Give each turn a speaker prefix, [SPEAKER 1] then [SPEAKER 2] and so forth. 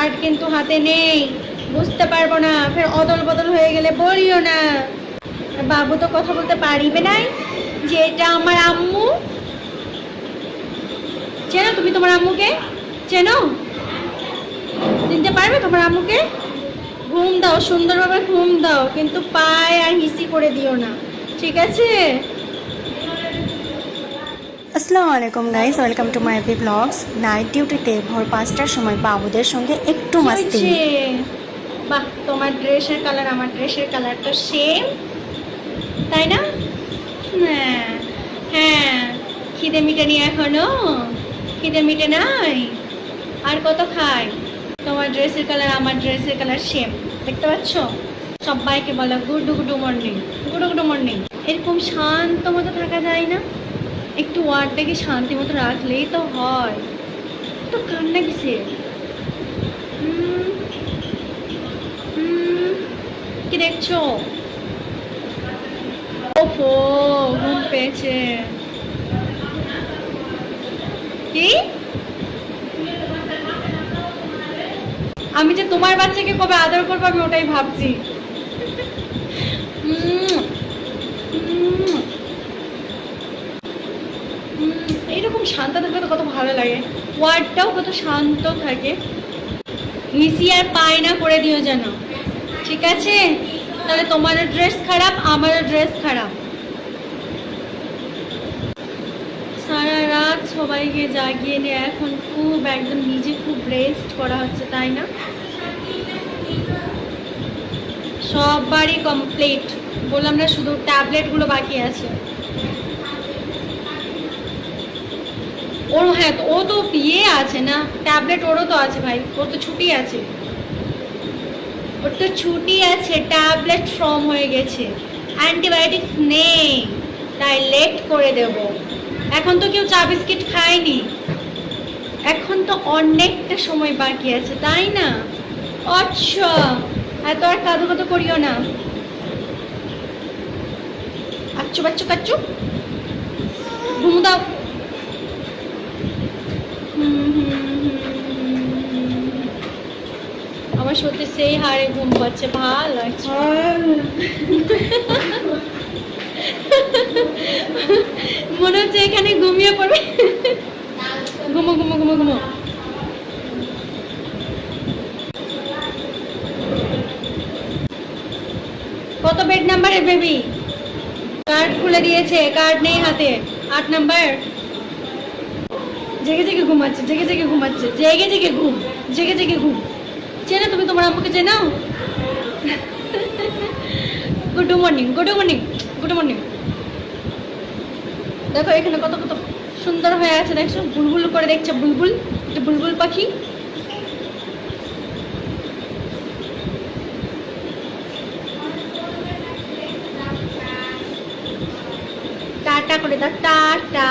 [SPEAKER 1] Card কিন্তু হাতে নেই, বুঝতে পারবো না, ফের অদল বদল হয়ে গেলে বলিও না। বাবু তো কথা বলতে পারিবে নাই যে এটা আমার আম্মু। চেনো তুমি তোমার আম্মুকে? চেনো? চিনতে পারবে তোমার আম্মুকে? ঘুম দাও, সুন্দরভাবে ঘুম দাও, কিন্তু পায়ে আর হিসি করে দিও না, ঠিক আছে?
[SPEAKER 2] আসসালামু আলাইকুম guys, welcome to my blogs. Night ডিউটিতে ভোর 5টার সময় বাবুদের সঙ্গে একটু
[SPEAKER 1] কি
[SPEAKER 2] মাস্তি।
[SPEAKER 1] হয়েছে? বাহ, তোমার ড্রেসের কালার আমার ড্রেসের কালার তো সেম, তাই না? হ্যাঁ হ্যাঁ, খিদে মিটেনি এখনো? খিদে মিটে নাই? আর কত খাই? তোমার ড্রেসের কালার আমার ড্রেসের কালার সেম, দেখতে পাচ্ছ? সবাইকে বলো good good morning, good good morning. এরকম শান্ত মতো থাকা যায় না? একটু ওয়ার্ডটাকে শান্তি মতো রাখলেই তো হয়। তো কান্না কিসে? হুম, হুম, কি দেখছো? ওফো, ঘুম পেয়েছে। কি? আমি যে তোমার বাচ্চাকে কবে আদর করবো আমি ওটাই ভাবছি। উম, উম, এইরকম শান্ত থাকলে তো কত ভালো লাগে, ওয়ার্ডটাও কত শান্ত থাকে। হিসি আর পায় না করে দিও যেন, ঠিক আছে? তাহলে তোমারও ড্রেস খারাপ, আমারও ড্রেস খারাপ। সারা রাত সবাইকে জাগিয়ে নিয়ে এখন খুব একদম নিজে খুব রেস্ট করা হচ্ছে, তাই না? সবারই কমপ্লিট, বললাম না, শুধু ট্যাবলেটগুলো বাকি আছে। ওর হ্যাঁ, তো ও তো ইয়ে আছে না, ট্যাবলেট ওরও তো আছে ভাই, ওর তো ছুটি আছে। ওর তো ছুটি আছে, ট্যাবলেট ফর্ম হয়ে গেছে, অ্যান্টিবায়োটিক্স নেই, তাই লেট করে দেব। এখন তো কেউ চা বিস্কিট খায়নি, এখন তো অনেকটা সময় বাকি আছে, তাই না? আচ্ছা, এত আর কাদু কাদু করিও না। আচ্ছু বাচ্চু কাচ্চু, ঘুমু দাও। আমার সত্যি সেই হারে ঘুম পাচ্ছে, ভাল লাগছে। মনে হচ্ছে এখানে ঘুমিয়ে পড়বে। ঘুমো ঘুমো ঘুমো ঘুমো। কত বেড নাম্বারে বেবি? কার্ড খুলে দিয়েছে, কার্ড নেই হাতে। 8 নাম্বার। জেগে জেগে ঘুমাচ্ছে, জেগে জেগে ঘুমাচ্ছে, জেগে জেগে ঘুম, জেগে জেগে ঘুম। চেনো তুমি তোমার আম্মুকে? চেনাও? Good morning, good morning, good morning. দেখো এখানে কত কত সুন্দর হয়ে আছে, দেখছো? বুলবুল করে দেখছে, বুলবুল, এটা বুলবুল পাখি। টাটা করে দাও, টাটা।